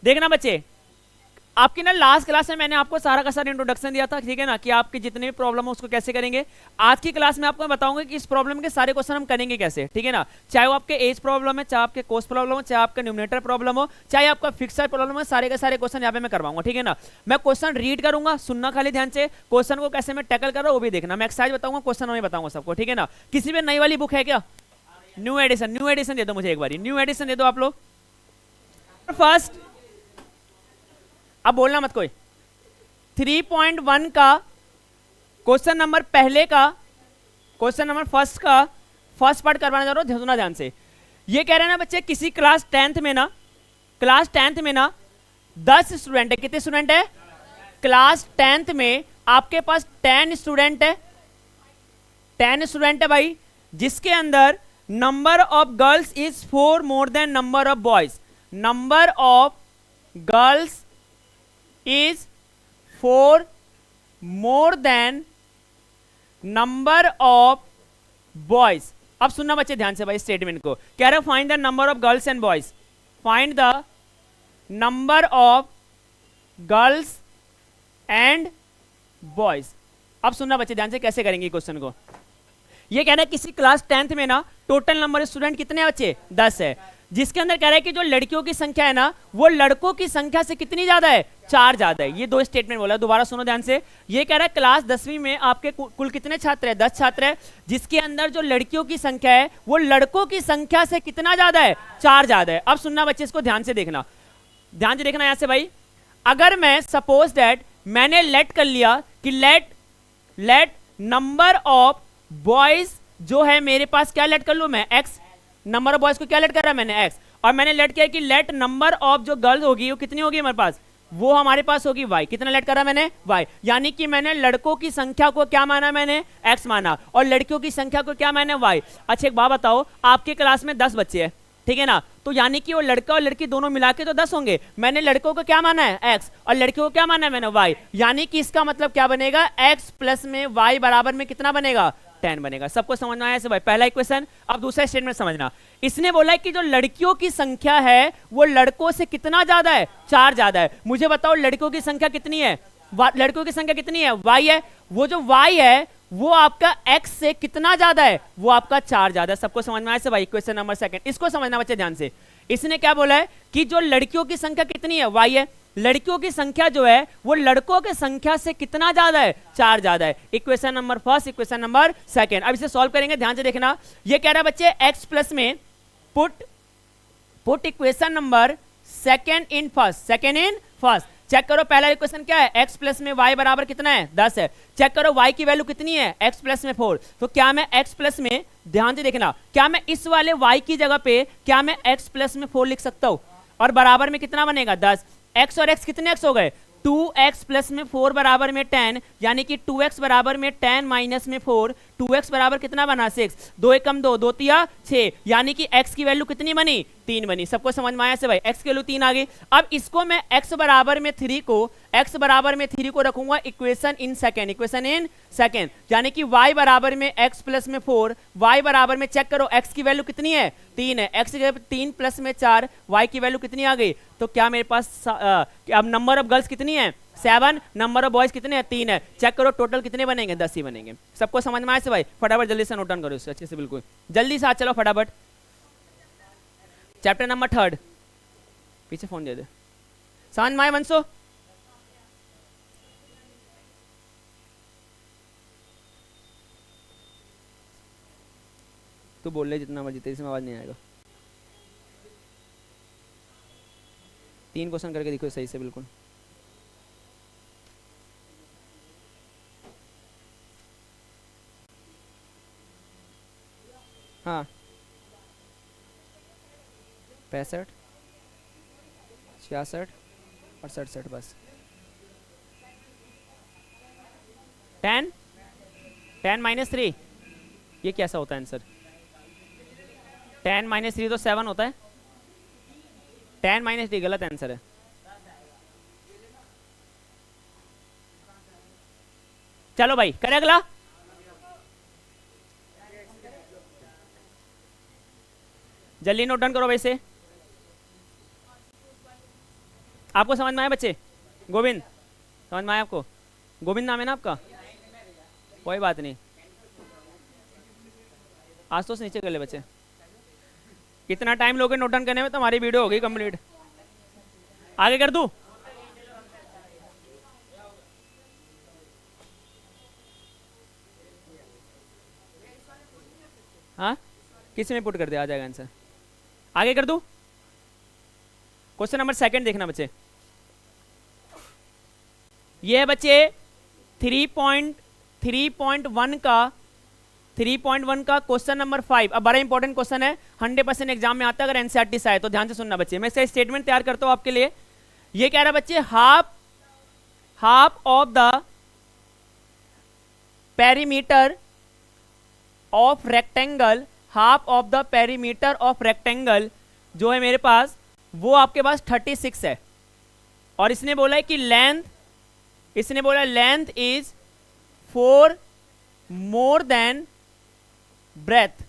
देखना बच्चे, आपकी ना लास्ट क्लास में मैंने आपको सारा का सारा इंट्रोडक्शन दिया था, ठीक है ना, कि आपकी जितने भी प्रॉब्लम हो उसको कैसे करेंगे। आज की क्लास में आपको मैं बताऊंगा कि इस प्रॉब्लम के सारे क्वेश्चन हम करेंगे कैसे, ठीक है ना। चाहे वो आपके एज प्रॉब्लम है, चाहे आपके कोस्ट प्रॉब्लम हो, चाहे आपका न्यूमरेटर प्रॉब्लम हो, चाहे आपका फिक्सर प्रॉब्लम हो, सारे के सारे क्वेश्चन यहाँ पे मैं करवाऊंगा, ठीक है ना। मैं क्वेश्चन रीड करूंगा, सुनना खाली ध्यान से, क्वेश्चन को कैसे मैं टैकल कर रहा हूँ वो भी देखना। मैं एक्सरसाइज बताऊंगा, क्वेश्चन में बताऊंगा सबको, ठीक है ना। किसी भी नई वाली बुक है क्या? न्यू एडिशन दे दो मुझे एक बार, न्यू एडिशन दे दो आप लोग। फर्स्ट, अब बोलना मत कोई। 3.1 का क्वेश्चन नंबर पहले का, क्वेश्चन नंबर फर्स्ट का फर्स्ट पार्ट करवाने जा रहा हूं, सुनना ध्यान से। ये कह रहे हैं ना बच्चे, किसी क्लास 10th में ना, क्लास 10th में ना 10 स्टूडेंट है। कितने स्टूडेंट है? क्लास 10th में आपके पास 10 स्टूडेंट है, 10 स्टूडेंट है भाई, जिसके अंदर number of girls is 4 more then number of boys. Number of girls is 4 more then number of boys. अब सुनना बच्चे ध्यान से भाई स्टेटमेंट को, कह रहे find the number of girls and boys, find the number of girls and boys. अब सुनना बच्चे ध्यान से कैसे करेंगे क्वेश्चन को। ये कह रहा है किसी क्लास 10th में ना टोटल नंबर स्टूडेंट कितने हैं बच्चे? 10 है, जिसके अंदर कह रहा है कि जो लड़कियों की संख्या है ना वो लड़कों की संख्या से कितनी ज्यादा है? 4 ज्यादा है। ये दो स्टेटमेंट बोला, दोबारा सुनो ध्यान से। ये कह रहा है क्लास 10वीं में आपके कुल कितने छात्र है? 10 छात्र है, जिसके अंदर जो लड़कियों की संख्या है वो लड़कों की संख्या से कितना ज्यादा है? 4 ज्यादा है। अब सुनना बच्चे, इसको ध्यान से देखना, ध्यान से देखना यहां से भाई। अगर मैं सपोज दैट मैंने लेट कर लिया कि लेट नंबर ऑफ बॉयज जो है मेरे पास, क्या लेट कर लू मैं? एक्स। नंबर ऑफ बॉयज को क्या लेट कर रहा है मैंने? एक्स। और मैंने लेट किया कि लेट नंबर ऑफ जो गर्ल्स होगी वो कितनी होगी हमारे पास? वो हमारे पास होगी वाई। कितना लेट करा मैंने? वाई। यानी कि मैंने लड़कों की संख्या को क्या माना? मैंने एक्स माना, और लड़कियों की संख्या को क्या माना? वाई। अच्छा एक बात बताओ, आपके क्लास में 10 बच्चे हैं, ठीक है ना, तो यानी कि वो लड़का और लड़की दोनों मिला के तो 10 होंगे। मैंने लड़कों को क्या माना है? एक्स, और लड़कियों को क्या माना है मैंने? वाई। यानी कि इसका मतलब क्या बनेगा? एक्स प्लस में वाई बराबर में कितना बनेगा? 10 बनेगा। सबको समझ में आया से भाई? पहला इक्वेशन। अब दूसरा स्टेटमेंट समझना। इसने बोला है कि जो लड़कियों की संख्या है वो लड़कों से कितना ज्यादा है? 4 ज्यादा है। मुझे बताओ लड़कों की संख्या कितनी है? लड़कों की संख्या कितनी है? वाई है। वो जो वाई है वो आपका एक्स से कितना ज्यादा है? वो आपका 4 ज्यादा है। सबको समझ में आया से भाई? क्वेश्चन नंबर सेकंड, इसको समझना बच्चे ध्यान से। इसने क्या बोला है कि जो लड़कियों की संख्या कितनी है? वाई है। लड़कियों की संख्या जो है वो लड़कों की संख्या से कितना ज्यादा है? 4 ज्यादा है। Equation number first, equation number second. अब इसे सॉल्व करेंगे, ध्यान से देखना। ये कह रहा है बच्चे एक्स प्लस में put equation number second in first, second in first. Check करो पहला इक्वेशन क्या है? x प्लस में y बराबर कितना है? 10 है। चेक करो y की वैल्यू कितनी है? x प्लस में 4। तो क्या मैं x प्लस में, ध्यान से देखना, क्या मैं इस वाले y की जगह पे क्या मैं x प्लस में 4 लिख सकता हूं? और बराबर में कितना बनेगा? 10। x और x कितने x हो गए? 2x प्लस में 4 बराबर में 10, यानी कि 2x बराबर में 10 माइनस में 4, 2x बराबर कितना बना? 6। 2 एक कम 2, 2 तिया 6, यानी कि x की वैल्यू कितनी बनी? 3 बनी। सबको समझ में आया से भाई? x की वैल्यू 3 आ गई। अब इसको मैं x बराबर में 3 को, x बराबर में 3 को रखूंगा equation in second, equation in second, यानी कि y बराबर में x प्लस में 4, y बराबर में, चेक करो x की वैल्यू कितनी है? 3 है। x की जगह 3 प्लस में 4, y की वैल्यू कितनी आ गई? तो क्या मेरे पास अब नंबर ऑफ गर्ल्स कितनी है? 7। नंबर ऑफ बॉयज कितने हैं? 3 है। चेक करो टोटल कितने बनेंगे? 10 ही बनेंगे। सबको समझ में आया से भाई? फटाफट जल्दी से नोट डाउन करो इससे अच्छे से, बिल्कुल जल्दी से आ चलो फटाफट। चैप्टर नंबर 3, पीछे फोन दे दे। समझ में आए वंशो? तू बोल ले जितना मर्जी, तेरी से आवाज नहीं आएगा। 3 क्वेश्चन करके दिखो सही से, बिल्कुल। हाँ 65, 66 और 67 बस। 10 माइनस 3, ये कैसा होता है आंसर? 10 माइनस 3 तो 7 होता है। 10 माइनस 3 गलत आंसर है। चलो भाई करे अगला। जल्दी नोट डाउन करो वैसे। आपको समझ में आया बच्चे? गोविंद समझ में आया आपको? गोविंद नाम है ना आपका? कोई बात नहीं, आज तो नीचे कर ले बच्चे। कितना टाइम लोगे नोट डाउन करने में? तुम्हारी वीडियो हो गई कंप्लीट। आगे कर दूं? हाँ, किसी में पुट कर दे, आ जाएगा आंसर। आगे कर दूं? क्वेश्चन नंबर सेकंड देखना बच्चे। ये है बच्चे 3.1 का क्वेश्चन नंबर 5। अब बड़ा इंपॉर्टेंट क्वेश्चन है, 100% एग्जाम में आता है। अगर एनसीईआरटी से आए तो ध्यान से सुनना बच्चे। मैं इसका स्टेटमेंट तैयार करता हूं आपके लिए। ये कह रहा है बच्चे, half of the perimeter of rectangle, half of the perimeter of rectangle जो है मेरे पास, वो आपके पास 36 है। और इसने बोला है कि length is 4 more than breadth.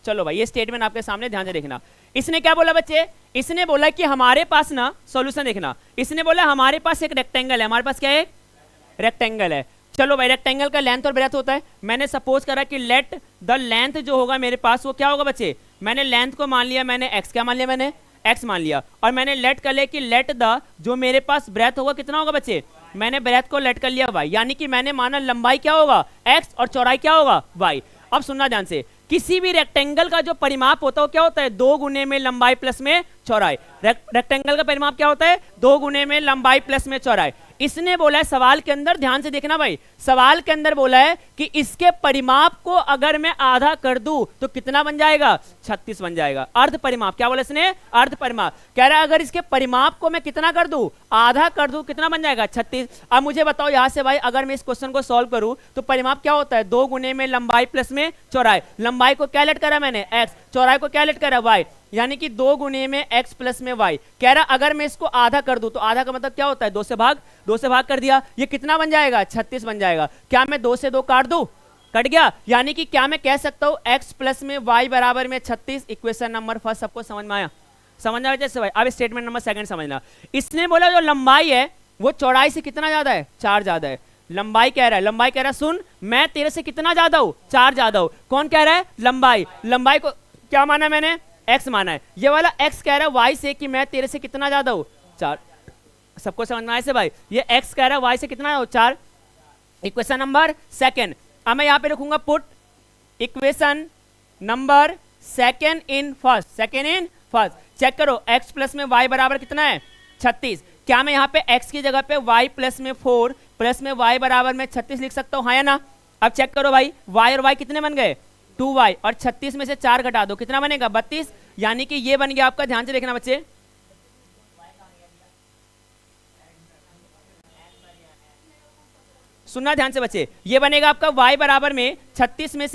चलो भाई, ये स्टेटमेंट आपके सामने, ध्यान से देखना। इसने क्या बोला बच्चे? इसने बोला कि हमारे पास ना, सॉल्यूशन देखना, इसने बोला हमारे पास एक रेक्टेंगल है। हमारे पास क्या है? एक रेक्टेंगल है। चलो भाई, रेक्टेंगल का लेंथ और ब्रेथ होता है। मैंने सपोज करा कि लेट द लेंथ जो होगा मेरे पास वो क्या होगा बच्चे? मैंने लेंथ को मान लिया, मैंने एक्स क्या मान लिया? मैंने एक्स मान लिया। और मैंने लेट कर लिया कि लेट द जो मेरे पास ब्रेथ होगा कितना होगा बच्चे? मैंने ब्रेथ को लेट कर लिया वाई, यानी कि मैंने माना लंबाई क्या होगा? एक्स, और चौड़ाई क्या होगा? वाई। अब सुनना ध्यान से, किसी भी रेक्टेंगल का जो परिमाप होता है वो क्या होता है? 2 गुने में लंबाई प्लस में चौड़ाई। रेक्टेंगल का परिमाप क्या होता है? 2 गुने में लंबाई प्लस में चौड़ाई। इसने बोला है सवाल के अंदर, ध्यान से देखना भाई, सवाल के अंदर बोला है कि इसके परिमाप को अगर मैं आधा कर दूं तो कितना बन जाएगा? 36 बन जाएगा। अर्ध परिमाप, क्या बोला इसने? अर्ध परिमाप। कह रहा है अगर इसके परिमाप को मैं कितना कर दूं? आधा कर दूं, कितना बन जाएगा? 36। अब मुझे बताओ यहां से भाई, अगर मैं इस क्वेश्चन को सॉल्व करूं तो परिमाप क्या होता है? 2 गुने में लंबाई प्लस में चौड़ाई। लंबाई को क्या लेट करा मैंने? एक्स, चौड़ाई को क्या लेट करा? वाई, यानी कि 2 गुने में x प्लस में y। कह रहा अगर मैं इसको आधा कर दूं तो आधा का मतलब क्या होता है? 2 से भाग कर दिया, ये कितना बन जाएगा? 36 बन जाएगा। क्या मैं 2 से 2 काट दूं? कट गया। यानी कि क्या मैं कह सकता हूं x प्लस में y बराबर में 36। इक्वेशन नंबर फर्स्ट सबको समझ में आया? समझ में आया जैसे भाई? अब स्टेटमेंट नंबर सेकंड समझना। इसने बोला जो लंबाई है वो चौड़ाई से कितना ज्यादा है? 4 ज्यादा है। लंबाई कह रहा है, लंबाई कह रहा है सुन, मैं तेरे से कितना ज्यादा हूं? 4 ज्यादा हूं। कौन कह रहा है? लंबाई। लंबाई को क्या माना मैंने? x माना है। ये वाला x कह रहा है y से कि मैं तेरे से कितना ज्यादा हूं? 4। सबको समझ में आया से भाई? ये x कह रहा है y से कितना हो? 4। Equation number second. अब मैं यहां पे रखूंगा put equation number second in first. Check करो, x प्लस में y बराबर कितना है? 36। क्या मैं यहाँ पे x की जगह पे y प्लस में 4 प्लस में y बराबर में 36 लिख सकता हूँ? हाँ या ना? अब चेक करो भाई, y और y कितने बन गए? 2y। और 36 में से 4 घटा दो, कितना बनेगा? 32। यानी कि ये बन गया आपका, ध्यान से देखना बच्चे, सुनना ध्यान से बच्चे, ये बनेगा आपका y बराबर में 36 में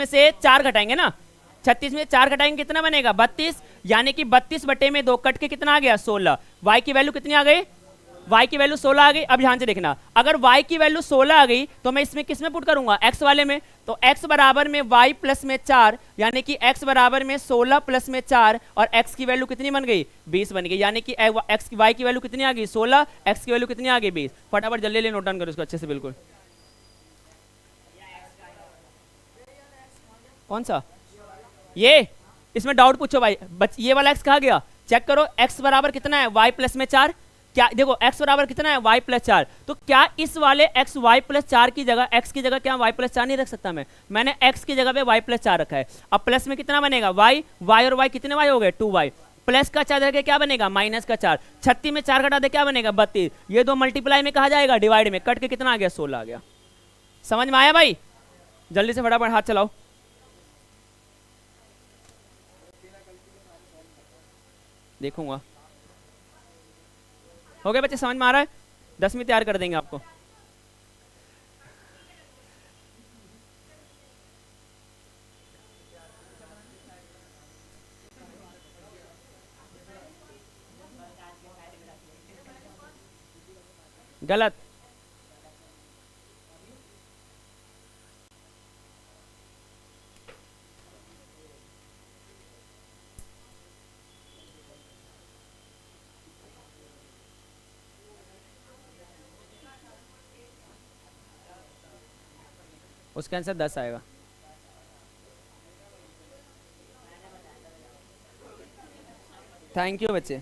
से 4 घटाएंगे ना, 36 में 4 घटाएंगे कितना बनेगा? 32। यानी कि 32 बटे में 2 कट के कितना आ गया? 16। y की वैल्यू कितनी आ गई? y की वैल्यू 16 आ गई। अब ध्यान से देखना, अगर y की वैल्यू 16 आ गई तो मैं इसमें किस में पुट करूंगा? x वाले में। तो x बराबर में y प्लस में 4, यानी कि x बराबर में 16 प्लस में 4, और x की वैल्यू कितनी बन गई? 20 बन गई। यानी कि x की y की वैल्यू कितनी आ गई? 16, x की वैल्यू कितनी आ गई? 20। फटाफट जल्दी ले नोट डाउन करो इसको अच्छे से, बिल्कुल। कौन सा? ये, इसमें डाउट पूछो भाई, ये वाला x कहा गया? चेक करो, x बराबर कितना है? y प्लस में 4। क्या देखो, x बराबर कितना है? y plus 4। तो क्या इस वाले x y प्लस 4 की जगह, x की जगह क्या y प्लस 4 नहीं रख सकता मैं? मैंने x की जगह पे y प्लस 4 रखा है। अब प्लस में कितना बनेगा? y और y कितने y हो गए? 2y। प्लस का 4 करके क्या बनेगा? माइनस का 4। 36 में 4 घटा दे क्या बनेगा? 32। ये दो मल्टीप्लाई में कहा जाएगा? डिवाइड में। कट के कितना आ गया? 16 आ गया। समझ में आया भाई? जल्दी से फटाफट हाथ चलाओ। देखूंगा। हो गया बच्चे? समझ में आ रहा है? 10 में तैयार कर देंगे आपको। गलत। उसका आंसर 10 आएगा। थैंक यू बच्चे।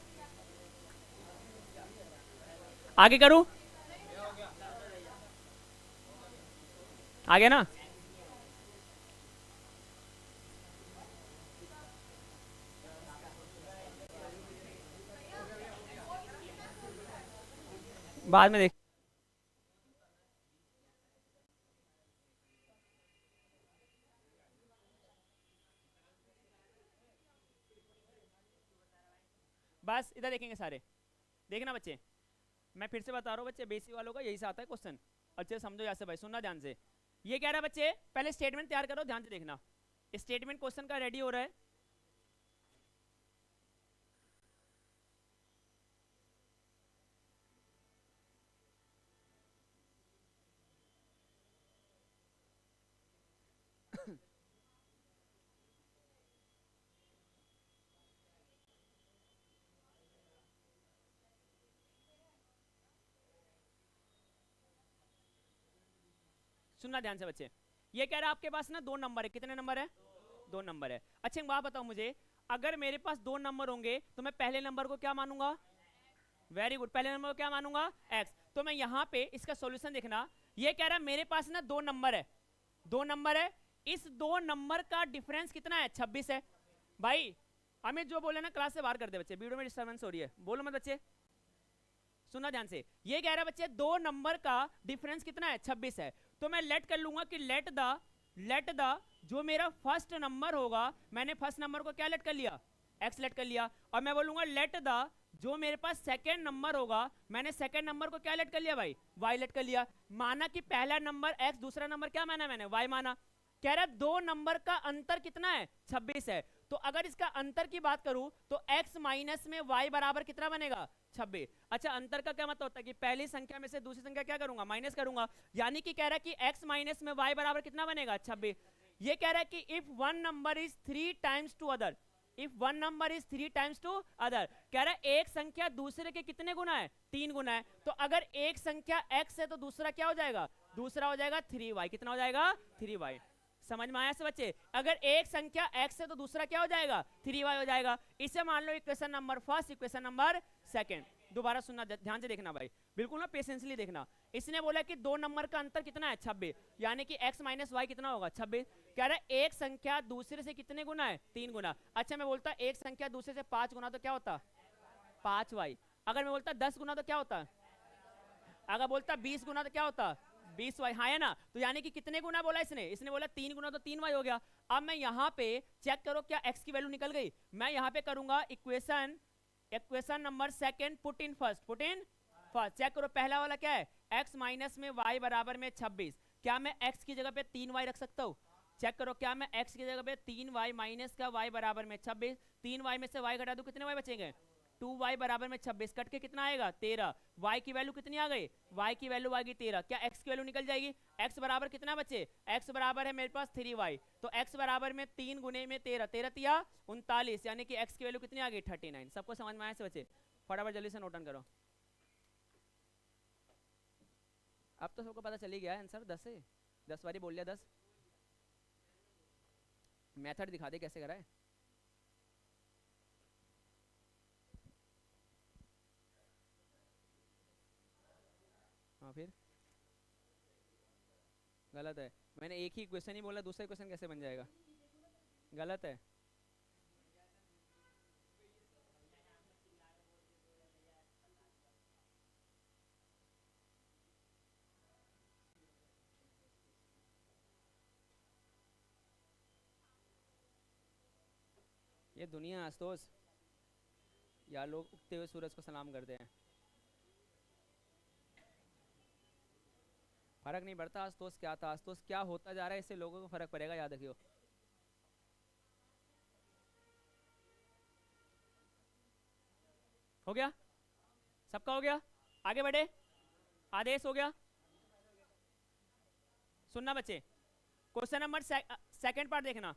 आगे करूं? आगे ना। बाद में देख। बस इधर देखेंगे सारे। देखना बच्चे, मैं फिर से बता रहा हूँ बच्चे, बेसिक वालों का यही से आता है क्वेश्चन। अच्छे से समझो यहाँ से भाई, सुनना ध्यान से। ये कह रहा है बच्चे, पहले स्टेटमेंट तैयार करो, ध्यान से देखना। स्टेटमेंट क्वेश्चन का रेडी हो रहा है। सुनना ध्यान से बच्चे, ये कह रहा है आपके पास ना दो नंबर है। कितने नंबर है? दो नंबर है। अच्छा एक बात बताओ मुझे, अगर मेरे पास दो नंबर होंगे तो मैं पहले नंबर को क्या मानूंगा? वेरी गुड, पहले नंबर को क्या मानूंगा? एक्स। तो मैं यहाँ पे इसका सॉल्यूशन देखना। ये कह रहा है मेरे पास ना दो नंबर है, दो नंबर है, इस दो नंबर का डिफरेंस कितना है? 26 है। भाई अमित जो बोले ना क्लास से बाहर कर दे बच्चे, वीडियो में डिस्टर्बेंस हो रही है, बोलो मत बच्चे। सुनना ध्यान से, ये कह रहा है बच्चे दो नंबर का डिफरेंस कितना है? 26 है। तो मैं लेट कर लूंगा कि लेट द जो मेरा फर्स्ट नंबर होगा, मैंने फर्स्ट नंबर को क्या लेट कर लिया? एक्स लेट कर लिया। और मैं बोलूंगा लेट द जो मेरे पास सेकेंड नंबर होगा, मैंने सेकेंड नंबर को क्या लेट कर लिया भाई? वाई लेट कर लिया। माना कि पहला नंबर एक्स, दूसरा नंबर क्या माना मैंने? वाई माना। कह रहा है दो नंबर का अंतर कितना है? 26 है। तो अगर इसका अंतर की बात करूं तो x माइनस में y बराबर कितना बनेगा? 26। अच्छा अंतर का क्या मतलब होता है कि पहली संख्या में से दूसरी संख्या क्या करूंगा? माइनस करूंगा। यानी कि कह रहा है कि x माइनस में y बराबर कितना बनेगा? 26। ये कह रहा है कि if one number is 3 times to other, if one number is 3 times to other, कह रहा है एक संख्या दूसरे के कितने गुना है? 3 गुना है। तो अगर एक संख्या x है तो दूसरा क्या हो जाएगा? दूसरा हो जाएगा 3y। कितना हो जाएगा? 3y। समझ में आया से बच्चे? अगर एक संख्या x है तो दूसरा क्या हो जाएगा? 3y हो जाएगा। इसे मान लो equation number first, equation number second. दोबारा सुनना ध्यान से देखना भाई, बिल्कुल ना पेशेंसली देखना। इसने बोला कि दो नंबर का अंतर कितना है? 26। यानी कि x माइनस वाई कितना होगा? 26। कह रहा है एक संख्या दूसरे से कितने गुना है? 3 गुना। अच्छा मैं बोलता एक संख्या दूसरे से 5 गुना तो क्या होता? 5y। अगर मैं बोलता 10 गुना तो क्या होता? अगर बोलता 20 गुना तो क्या होता? 20y। हाँ है ना? तो यानी कि कितने गुना बोला इसने? इसने बोला 3 गुना, तो 3y हो गया। अब मैं यहाँ पे चेक करो क्या x की वैल्यू निकल गई? मैं यहाँ पे करूंगा equation, equation number second put in first, put in first. Check करो पहला वाला क्या है? x माइनस में y बराबर में 26। क्या मैं x की जगह पे 3y रख सकता हूँ? चेक करो क्या मैं x की जगह पे 3y माइनस का y बराबर में 26, 3y में से y घटा दूं, कितने y बचेंगे? 2y बराबर में 26 कट के कितना आएगा? 13। y की वैल्यू कितनी आ गई? y की वैल्यू आ गई 13। क्या x की वैल्यू निकल जाएगी? x बराबर कितना बचे? x बराबर है मेरे पास 3y। तो x बराबर में 3 गुने में 13, 13 तिया 39, यानी कि x की वैल्यू कितनी आ गई? 39। सबको समझ में आया से बचे? फटाफट जल्दी से नोट डाउन करो। अब तो सबको पता चल ही गया आंसर। 10 है, 10 बारी बोल लिया 10। मेथड दिखा दे कैसे करा है। हाँ फिर गलत है। मैंने एक ही क्वेश्चन ही बोला, दूसरा क्वेश्चन कैसे बन जाएगा? गलत है। ये दुनिया आस्तोस, या लोग उगते हुए सूरज को सलाम करते हैं। फर्क नहीं पड़ता आस्तोस क्या था, आस्तोस क्या होता जा रहा है, इससे लोगों को फर्क पड़ेगा, याद रखियो। हो गया? सबका हो गया? आगे बढ़े? आदेश हो गया? सुनना बच्चे, क्वेश्चन नंबर सेकंड पार्ट देखना।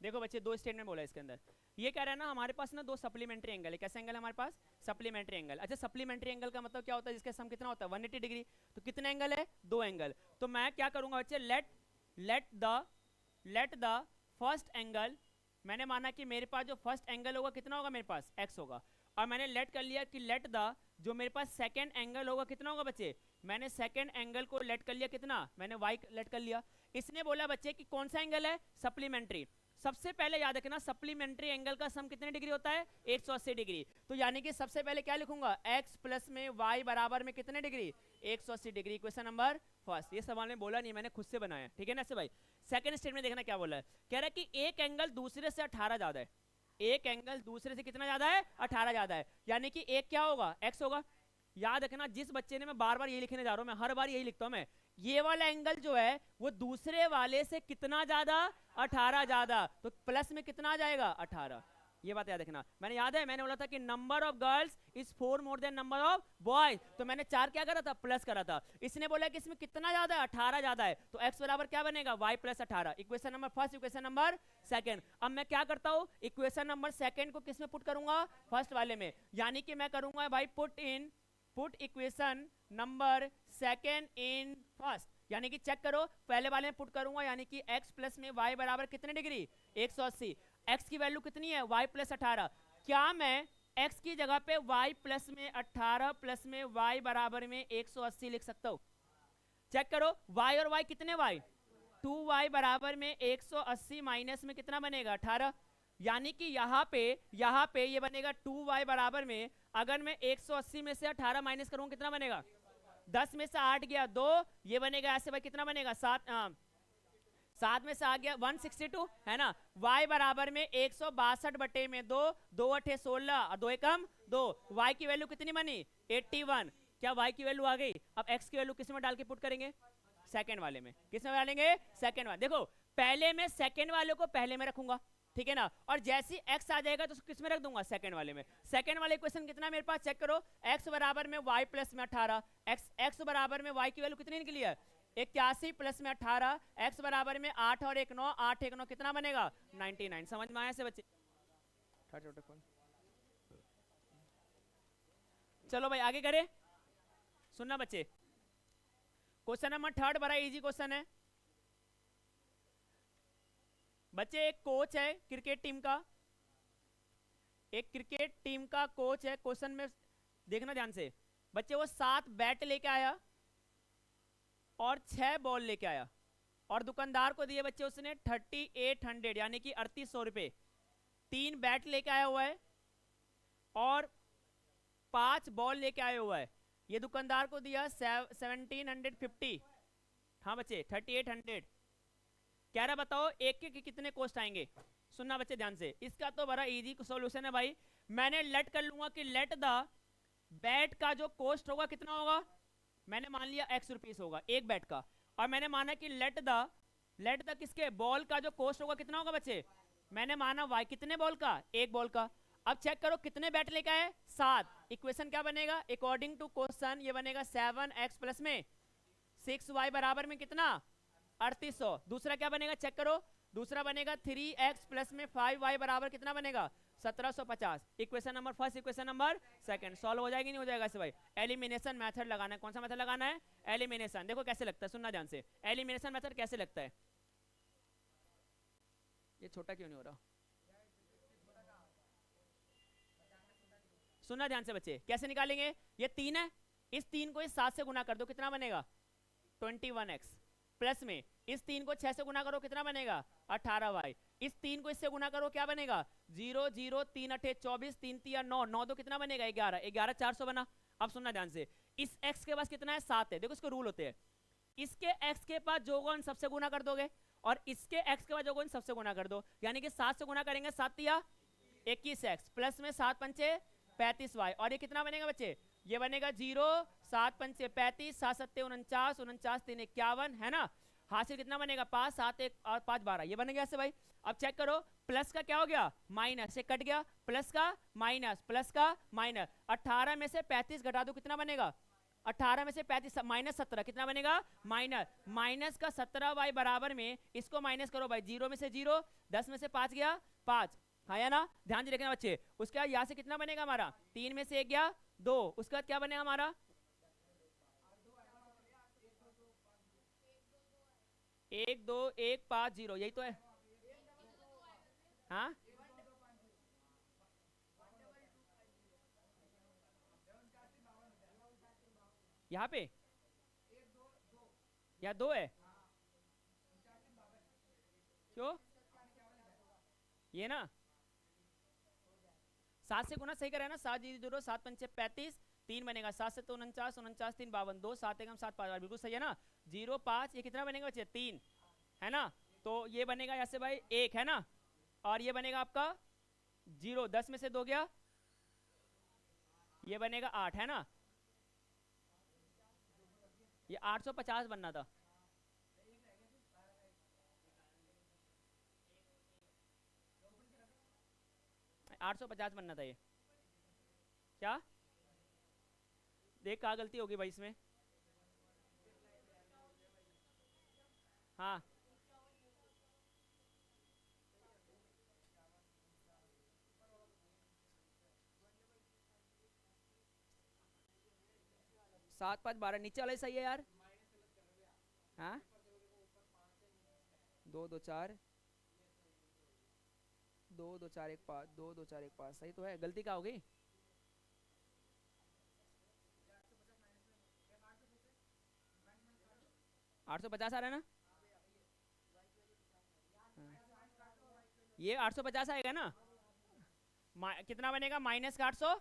देखो बच्चे दो स्टेटमेंट बोला है इसके अंदर। ये कह रहा है ना हमारे पास ना दो सप्लीमेंट्री एंगल है। कैसे एंगल है हमारे पास? Supplementary angle. अच्छा सप्लीमेंट्री एंगल का मतलब क्या होता है? जिसका सम कितना होता है? 180 डिग्री। तो कितने एंगल है? दो एंगल। तो मैं क्या करूंगा बच्चे, लेट द फर्स्ट एंगल, मैंने माना कि मेरे पास जो फर्स्ट एंगल होगा कितना होगा? मेरे पास x होगा। और मैंने लेट कर लिया कि लेट द जो मेरे पास सेकंड एंगल होगा कितना होगा बच्चे? मैंने सेकंड एंगल को लेट कर लिया कितना? मैंने y लेट कर लिया। इसने बोला बच्चे कि कौन सा एंगल है? सप्लीमेंट्री। सबसे पहले याद रखना सप्लीमेंट्री एंगल का सम कितने डिग्री होता है? 180 डिग्री। तो यानी कि सबसे पहले क्या लिखूंगा? x प्लस में y बराबर में कितने degree? 180 degree. Question number first. ये सवाल में बोला नहीं, मैंने खुद से बनाया, ठीक है ना ऐसे भाई। सेकंड स्टेटमेंट देखना क्या बोला है। कह रहा है कि एक एंगल दूसरे से 18 ज्यादा है। एक एंगल दूसरे से कितना ज्यादा है? 18 ज्यादा है। यानी कि एक क्या होगा? x होगा। याद रखना जिस बच्चे ने, मैं बार बार यही लिखने जा रहा हूं, मैं हर बार यही लिखता हूं मैं, ये वाला एंगल जो है वो दूसरे वाले से कितना ज्यादा? 18 ज्यादा। तो प्लस में कितना आ जाएगा? 18। ये बात याद रखना। मैंने याद है मैंने बोला था कि number of girls is 4 more then number of boys. तो मैंने 4 क्या करा था? प्लस करा था। इसने बोला कि इसमें कितना ज्यादा है? 18 ज्यादा है। तो x बराबर क्या बनेगा? y plus 18। Equation number first, equation number second. अब मैं क्या करता हूं? इक्वेशन नंबर सेकंड को किस में पुट करूंगा? फर्स्ट वाले में। यानी कि मैं करूंगा भाई put equation number second in first. यानी कि चेक करो, पहले वाले में पुट करूंगा, यानी कि x प्लस में y बराबर कितने डिग्री? 180। x की वैल्यू कितनी है? y plus 18। क्या मैं x की जगह पे y प्लस में 18 प्लस में y बराबर में 180 लिख सकता हूं? चेक करो, y और y कितने y? 2y बराबर में 180 माइनस में कितना बनेगा? 18। यानी कि यहाँ पे ये बनेगा 2y बराबर में, अगर मैं 180 में से 18 माइनस करूँ कितना बनेगा? 10 में से 8 गया 2, ये बनेगा ऐसे भाई कितना बनेगा? 7 में से आ गया 162 है ना। y बराबर में 162 बटे में 2, 2 अठे 16 और 2 एकम 2। y की वैल्यू कितनी बनी? 81। क्या y की वैल्यू आ गई? अब x की वैल्यू किस में डाल के पुट करेंगे? सेकंड वाले में। किस में डालेंगे? सेकंड वाले। देखो पहले में सेकंड वाले को पहले में रखूंगा, ठीक है ना। और जैसे x आ जाएगा तो उसको किस में रख दूंगा? सेकंड वाले में। सेकंड वाले इक्वेशन कितना मेरे पास? चेक करो, x बराबर में y प्लस में 18। x बराबर में y की वैल्यू कितनी निकली है? 81 प्लस में 18। x बराबर में 8 और 1 9, 8 1 9 कितना बनेगा? 99। समझ में आया से बच्चे? चलो भाई आगे करें। सुनना बच्चे, क्वेश्चन नंबर थर्ड बड़ा इजी क्वेश्चन है बच्चे। एक कोच है क्रिकेट टीम का, एक क्रिकेट टीम का कोच है। क्वेश्चन में देखना ध्यान से बच्चे, वो 7 बैट लेके आया और 6 बॉल लेके आया और दुकानदार को दिए बच्चे उसने 3800 यानी कि 3800 रुपए। 3 बैट लेके आया हुआ है और 5 बॉल लेके आया हुआ है। ये दुकानदार को दिया 1750। हाँ बच्चे 3800। कह रहा बताओ एक के कितने कॉस्ट आएंगे। सुनना बच्चे ध्यान से, इसका तो बड़ा इजी सॉल्यूशन है भाई। मैंने लेट कर लूंगा कि लेट द बैट का जो कॉस्ट होगा कितना होगा? मैंने मान लिया x रुपीस होगा एक बैट का। और मैंने माना कि लेट द किसके? बॉल का जो कॉस्ट होगा कितना होगा बच्चे? मैंने माना y कितने बॉल का? एक बॉल का। अब चेक करो कितने बैट लेके आए? 7। इक्वेशन क्या बनेगा अकॉर्डिंग टू क्वेश्चन? ये बनेगा 7x प्लस में 6y बराबर में कितना? 3800। दूसरा क्या बनेगा चेक करो, दूसरा बनेगा 3x प्लस में 5y बराबर कितना बनेगा? 1750। Equation number first, equation number second. Solve हो जाएगी नहीं हो जाएगा ऐसे भाई? एलिमिनेशन मेथड लगाना है। कौन सा मेथड लगाना है? एलिमिनेशन। देखो कैसे लगता है, सुनना ध्यान से। एलिमिनेशन मेथड कैसे लगता है? ये छोटा क्यों नहीं हो रहा? सुनना ध्यान से बच्चे, कैसे निकालेंगे? ये 3 है, इस 3 को इस 7 से गुना कर दो, कितना बनेगा? 21x। प्लस में इस 3 को 6 से गुना करो, कितना बनेगा? 18y। इस 3 को इससे गुना करो, क्या बनेगा? 0 0 3 अठे 24, 3 3 9 9 2 कितना बनेगा? 11 11 400 बना। अब सुनना ध्यान से, इस x के पास कितना है? 7 है। देखो इसके रूल होते हैं, इसके x के पास जो होगा उन सबसे गुना कर दोगे और इसके x के पास जो होगा उन सबसे गुना कर दो। यानी कि 7 से गुना करेंगे, 7 या 21x प्लस में 7 पंचे 35y। और ये कितना बनेगा बच्चे? ये बनेगा 0 7 पंचे 35, 7 सत्ते 49, 49 3 51 है ना। हासिल कितना बनेगा? 5 7 1 और 5 12। ये बन गया ऐसे भाई। अब चेक करो, प्लस का क्या हो गया? माइनस से कट गया, प्लस का माइनस, प्लस का माइनस। 18 में से 35 घटा दो, कितना बनेगा? 18 में से 35 माइनस 17 कितना बनेगा, माइनस का 17y बराबर में इसको माइनस करो भाई, 0 में से 0, 10 में से 5 गया 5, हाँ या ना, ध्यान से देखना बच्चे। उसके बाद यहाँ से कितना बनेगा हमारा, 3 में से 1 गया 2, उसके बाद क्या बनेगा हमारा 1 2 1 5 0, यही तो है। हाँ यहाँ पे या 2 है, क्यों ये ना 7 से गुना सही करें ना, 7 जीरो 0 7 पंचे 35, 3 बनेगा, 7 से तो 49, 49 3 52, 2 7 1 7 5, बिल्कुल सही है ना, 0 5, ये कितना बनेगा बच्चे 3 है ना, तो ये बनेगा ऐसे भाई 1 है ना, और ये बनेगा आपका 0, 10 में से 2 गया, ये बनेगा 8 है ना, ये 850 बनना था, 850 बनना था ये, क्या देख कहाँ गलती होगी भाई इसमें, हाँ 7 5 12 नीचे वाला ही सही है यार, हाँ 2 2 4 2 2 4 1 5 2 2 4 1 5 सही तो है, गलती क्या हो गई, 850 आ रहा है ना, ये 850 आएगा ना, कितना बनेगा माइनस का 800,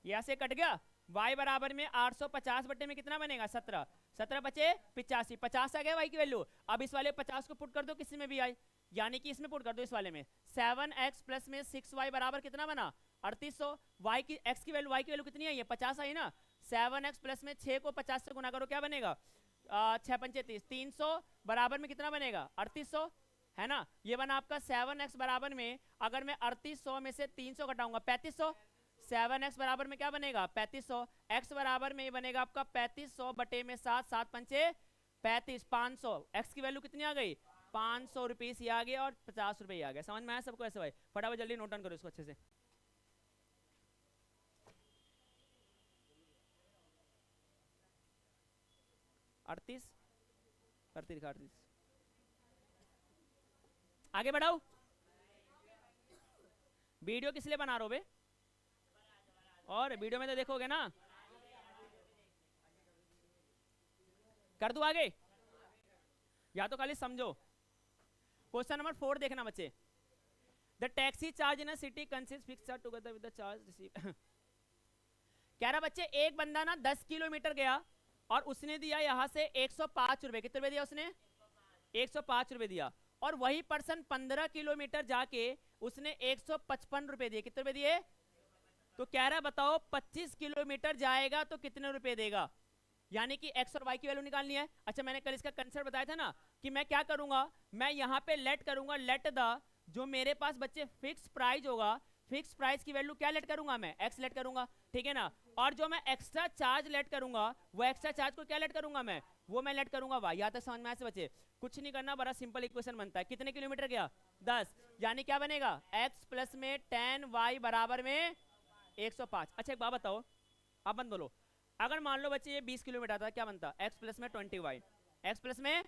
यहाँ से कट गया, y बराबर में 850 बटे में कितना बनेगा 17, 17 बचे 85, 50 आ गया y की वैल्यू, अब इस वाले 50 को पुट कर दो किसी में भी आई, यानी कि इसमें पुट कर दो इस वाले में, 7x प्लस में 6y बराबर कितना बना 3800, y की x की वैल्यू कितनी है, ये 50 आई ना, 7x प्लस में 6 को 50 से गुना करो क्या बनेगा 6 पंचे 30, 300 बराबर में कितना बनेगा 3800 है ना, ये बना आपका 7x बराबर में, अगर मैं 3800 में से 300 घटाऊंगा 3500, 7x बराबर में क्या बनेगा 3500, x बराबर में बनेगा आपका 3500 बटे में 7, 7 पंचे 35, 500, x की वैल्यू कितनी आ गई 500 रुपीस ये आ गया और 50 रुपए आ गया, समझ में आया सबको ऐसे भाई, फटाफट जल्दी नोट डाउन करो इसको अच्छे से। अड़तीस करती दिखा 38, आगे बढ़ाओ, वीडियो किस लिए बना रहे हो बे, और वीडियो में तो देखोगे ना, कर दूं आगे या तो खाली समझो। क्वेश्चन नंबर 4 देखना बच्चे, the taxi charge in a city consist fix together with the charge receive, कह रहा बच्चे एक बंदा ना 10 किलोमीटर गया और उसने दिया यहां से 105 रुपए, कितने रुपए दिया उसने 105 रुपए दिया, और वही पर्सन 15 किलोमीटर जाके उसने 155 रुपए दिए, कितने रुपए दिए, तो कह रहा बताओ 25 किलोमीटर जाएगा तो कितने रुपए देगा, यानी कि x और y की वैल्यू निकालनी है। अच्छा मैंने कल इसका कंसेप्ट बताया था ना कि मैं क्या करूंगा, मैं यहां पे लेट करूंगा, लेट द जो मेरे पास बच्चे फिक्स प्राइस होगा, फिक्स प्राइस की वैल्यू क्या लेट करूंगा मैं x लेट करूंगा, ठीक है ना, और जो मैं एक्स्ट्रा चार्ज लेट करूंगा वो एक्स्ट्रा चार्ज को क्या लेट करूंगा मैं, वो मैं लेट करूंगा y, यहां तक समझ में आया से बच्चे, कुछ नहीं करना, बड़ा सिंपल इक्वेशन बनता है, कितने किलोमीटर गया 10, यानी क्या बनेगा x प्लस में 10y बराबर में 105। अच्छा एक बात बताओ, अब बंद बोलो, अगर मान लो बच्चे ये 20 किलोमीटर था क्या बनता x प्लस में 20y, x प्लस में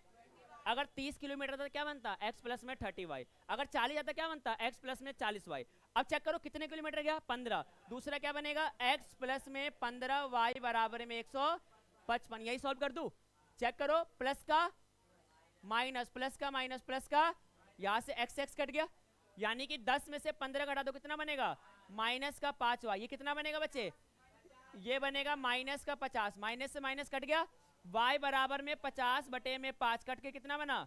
अगर 30 किलोमीटर था क्या बनता x प्लस में 30y, अगर 40 जाता क्या बनता x प्लस में 40y। अब चेक करो कितने किलोमीटर गया 15, दूसरा क्या बनेगा x प्लस में 15y बराबर में 155, यही सॉल्व कर दूं, चेक करो प्लस का माइनस, प्लस का माइनस, प्लस का, यहां से x कट गया, यानी कि 10 में से 15 घटा दो कितना बनेगा माइनस का 5y, ये कितना बनेगा बच्चे, ये बनेगा माइनस का 50, माइनस से माइनस कट गया, y बराबर में 50 बटे में 5 कट के कितना बना,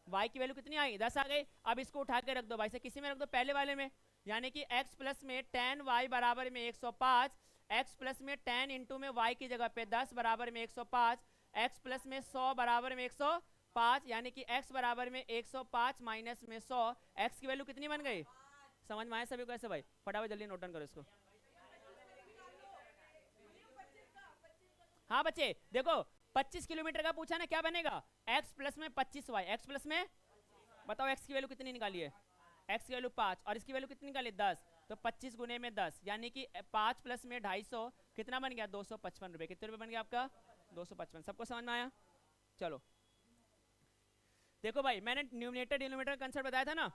y की वैल्यू कितनी आई 10 आ गई। अब इसको उठा के रख दो भाई से किसी में रख दो, पहले वाले में, यानी कि x प्लस में 10y बराबर में 105, x प्लस में 10 इंटू में y की जगह पे 10 बराबर में 105, x प्लस में 100 बराबर में 105, यानी कि x बराबर में 105 माइनस में 100, x की वैल्यू कितनी बन गई, समझ में आया सभी को ऐसे भाई, फटाफट जल्दी नोट डाउन करो इसको। हाँ बच्चे देखो 25 किलोमीटर का पूछा ना, क्या बनेगा x प्लस में 25y, x प्लस में बताओ x की वैल्यू कितनी निकाली है, x की वैल्यू 5 और इसकी वैल्यू कितनी निकाली 10, तो 25 गुने में 10 यानी कि 5 प्लस में 250 कितना बन गया 255 रुपए। कितने रुपए बन गया आपका 255। सबको समझ में आया? चलो देखो भाई मैंने न्यूमिनेटर डिनोमिनेटर का कंसेप्ट बताया था ना।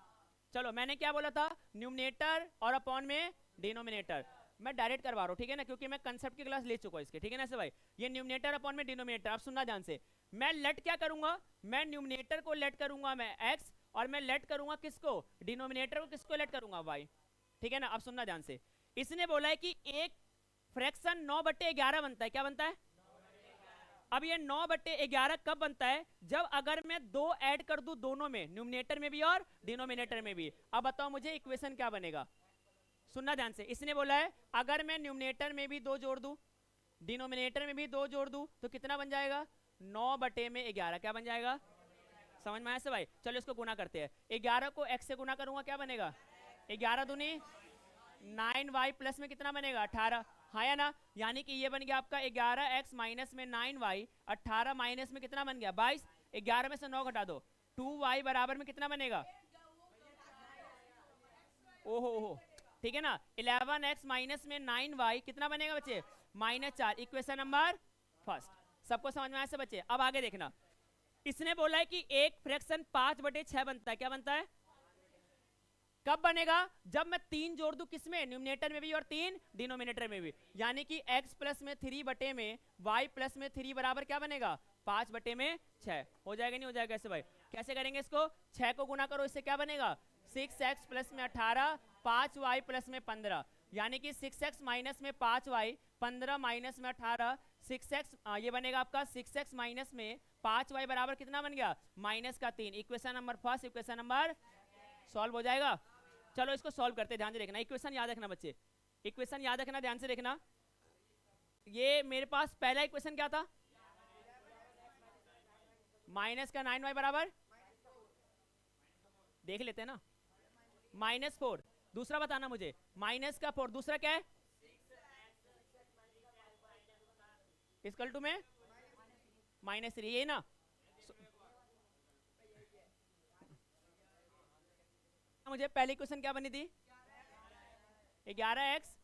चलो मैंने क्या बोला था, न्यूमिनेटर और अपॉन में डिनोमिनेटर। मैं डायरेक्ट करवा रहा हूँ ठीक है ना, क्योंकि मैं कंसेप्ट की क्लास ले चुका हूँ इसके, ठीक है ना ऐसे भाई। ये न्यूमिनेटर अपॉन में डिनोमिनेटर, आप सुनना ध्यान से। मैं लेट क्या करूंगा, मैं न्यूमिनेटर को लेट करूंगा मैं x, और मैं लेट करूंगा किसको, डिनोमिनेटर को किसको लेट करूंगा y, ठीक है ना। अब सुनना ध्यान से, इसने बोला है कि एक फ्रैक्शन 9/11 बनता है, क्या बनता है। अब ये 9/11 कब बनता है, जब अगर मैं 2 ऐड कर दूं दोनों में, न्यूमिनेटर में भी और डिनोमिनेटर में भी। अब बताओ मुझे इक्वेशन क्या बनेगा, सुनना ध्यान से। इसने बोला है अगर मैं न्यूमिनेटर में भी 2 जोड़ दूं, डिनोमिनेटर में भी 2 जोड़ दूं, तो कितना बन जाएगा 9/11, क्या बन जाएगा, समझ में आया से भाई। चलो इसको गुना करते हैं, 11 को x से गुना करूंगा क्या बनेगा 11 दूनी 9y प्लस में कितना बनेगा 18, हाँ या ना। यानी कि ये बन गया आपका 11x माइनस में 9y, 18 माइनस में कितना बन गया 22, 11 में से 9 घटा दो, 2y बराबर में कितना बनेगा, ओहो ठीक है ना। 11x माइनस में 9y कितना बनेगा बच्चे -4, इक्वेशन नंबर फर्स्ट। सबको समझ में आया से बच्चे। अब आगे देखना, इसने बोला है कि एक फ्रैक्शन 5/6 बनता है, क्या बनता है, कब बनेगा, जब मैं 3 जोड़ दूं किसमें, न्यूमिनेटर में भी और 3 डिनोमिनेटर में भी। यानी कि x प्लस में 3 में y प्लस में 3 बराबर क्या बनेगा 5/6। हो जाएगा नहीं हो जाएगा ऐसे भाई, कैसे करेंगे इसको, 6 को गुना करो, इससे क्या बनेगा 6x प्लस में 18, 5y प्लस में 15, यानी कि 6x माइनस में 5y, 15 माइनस में 18, 6x ये बनेगा आपका 6x माइनस में 5y बराबर कितना बन गया -3। Equation number first, equation number solve हो जाएगा। चलो इसको सॉल्व करते, ध्यान से देखना, इक्वेशन याद रखना बच्चे, इक्वेशन याद रखना, ध्यान से देखना। ये मेरे पास पहला इक्वेशन क्या था, माइनस का 9y बराबर, देख लेते हैं ना, -4। दूसरा बताना मुझे, माइनस का 4, दूसरा क्या है इक्वल टू में -3, ये ना। मुझे पहली क्वेश्चन क्या बनी थी 11x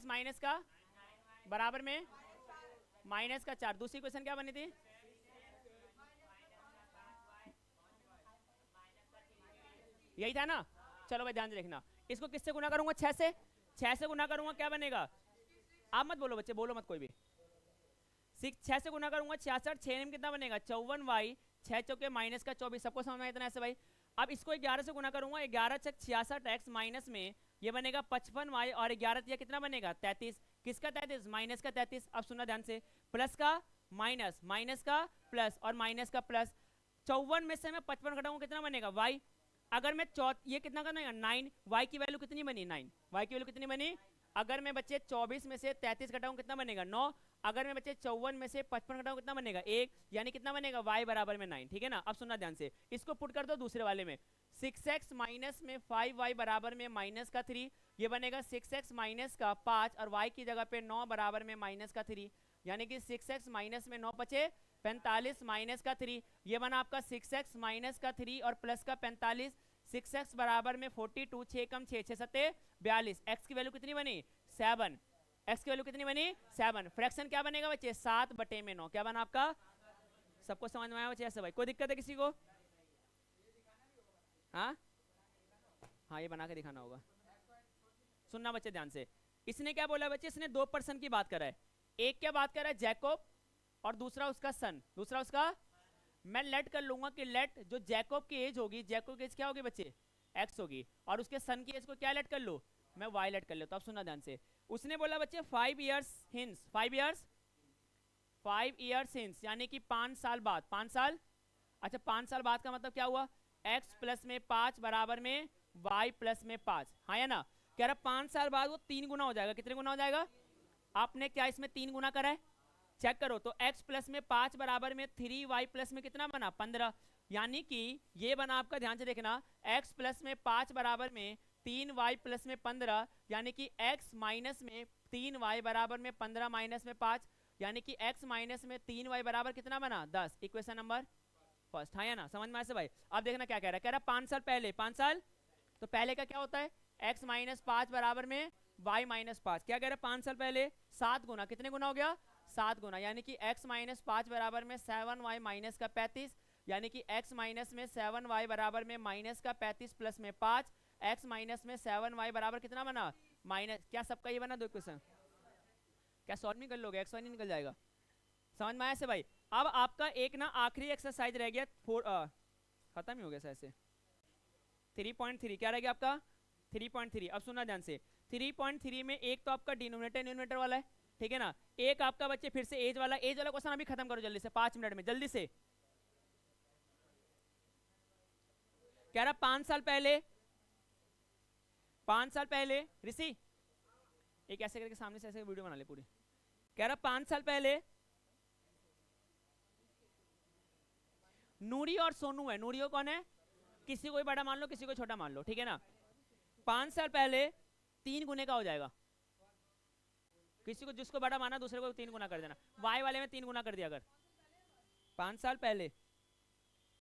माइनस का बराबर में -4। दूसरी क्वेश्चन क्या बनी थी, यही था ना। चलो भाई ध्यान से देखना, इसको किससे गुना करूंगा 6 से, 6 से गुना करूंगा क्या बनेगा, आप मत बोलो बच्चे, बोलो मत कोई भी। 6 से गुना करूंगा 66, 6 में कितना बनेगा 54y, 6 चौके -24। सबको समझ में इतना ऐसे भाई। अब इसको 11 से गुना करूंगा, 11 छक 66x माइनस में ये बनेगा 55y, और 11 कितना बनेगा 33, किसका 33 माइनस का 33। अब सुनना ध्यान से, प्लस का माइनस, माइनस का प्लस और माइनस का प्लस, 54 में से मैं 55 घटाऊंगा कितना बनेगा y। अगर मैं ये कितना करना है 9, y की वैल्यू कितनी बनी 9, y की वैल्यू कितनी बनी। अगर मैं बच्चे 24 में से 33 घटाऊं कितना बनेगा 9, अगर मैं बच्चे 54 में से 55 घटाऊं कितना बनेगा 1, यानी कितना बनेगा y बराबर में 9, ठीक है ना। अब सुनना ध्यान से, इसको पुट कर दो दूसरे वाले में, 6x माइनस में 5y बराबर में -3, ये बनेगा 6x माइनस का 5 और y की जगह पे 9 बराबर में -3, यानी कि 6x माइनस में 9 बचे 45 माइनस का 3, ये बना आपका 6x माइनस का 3 और प्लस का 45, 6x बराबर में 42, 6 कम 6, 6 सत्ते 42। x की वैल्यू कितनी बनी 7, x की वैल्यू कितनी बनी 7। फ्रैक्शन क्या बनेगा बच्चे 7/9, क्या बना आपका। सबको समझ में आया बच्चे ऐसे भाई, कोई दिक्कत है किसी को, हाँ ये बना के दिखाना होगा। सुनना बच्चे ध्यान से, इसने क्या बोला बच्चे, इसने 2 पर्सन की बात करा है, एक क्या बात कर रहा है जैकोब और दूसरा उसका सन, दूसरा उसका। मैं लेट कर लूंगा कि लेट जो जैकोब की एज होगी, जैकोब की एज क्या होगी बच्चे x होगी, और उसके सन की एज को क्या लेट कर लो मैं y लेट कर लेता हूं। अब सुनना ध्यान से, उसने बोला बच्चे 5 इयर्स हिंस, 5 इयर्स हिंस, यानी कि 5 साल बाद, 5 साल, अच्छा 5 साल बाद का मतलब क्या हुआ, x प्लस में 5 बराबर में y प्लस में 5, हाँ या ना। कह रहा 5 साल बाद वो 3 गुना हो जाएगा, कितने गुना हो जाएगा, आपने क्या इसमें 3 गुना करा है, चेक करो तो x प्लस में 5 बराबर में 3y प्लस में कितना बना 15, यानी कि ये बना आपका, ध्यान से देखना, x प्लस में 5 बराबर में 3y प्लस में 15, यानी कि x माइनस में 3y बराबर में 15 माइनस में 5, यानी कि x माइनस में 3y बराबर कितना बना 10। इक्वेशन नंबर फर्स्ट, हाँ या ना, समझ में आया से भाई। अब देखना क्या कह रहा है, कह रहा है 5 साल पहले, 5 साल तो पहले का क्या होता है, x माइनस 5 बराबर में y माइनस 5। क्या कह रहा है 5 साल पहले 7 गुना, कितने गुना हो गया 7 गुना, यानी कि x माइनस 5 बराबर में 7y माइनस का 35, यानी कि x माइनस में 7y बराबर में माइनस का 35 प्लस में 5, x माइनस में 7y बराबर कितना बना माइनस, क्या सबका ये बना दो क्वेश्चन, क्या सॉल्व नहीं कर लोगे, x y नहीं निकल जाएगा। समझ में आया से भाई। अब आपका एक ना आखिरी एक्सरसाइज रह गया, खत्म ही हो गया ऐसे। 3.3 क्या रह गया आपका 3.3। अब सुनना ध्यान से, 3.3 में एक तो आपका डिनोमिनेटर न्यूमरेटर वाला है, ठीक है ना, एक आपका बच्चे फिर से एज वाला क्वेश्चन अभी खत्म करो जल्दी से 5 मिनट में, जल्दी से। कह रहा 5 साल पहले, 5 साल पहले ऋषि एक ऐसे करके सामने से ऐसे वीडियो बना ले पूरी। कह रहा 5 साल पहले नूरी और सोनू है, नूरी कौन है, किसी को बड़ा मान लो किसी को छोटा मान लो, ठीक है ना। 5 साल पहले 3 गुने का हो जाएगा, किसी को जिसको बड़ा माना दूसरे को 3 गुना कर देना, y वाले में 3 गुना कर दिया अगर 5 साल पहले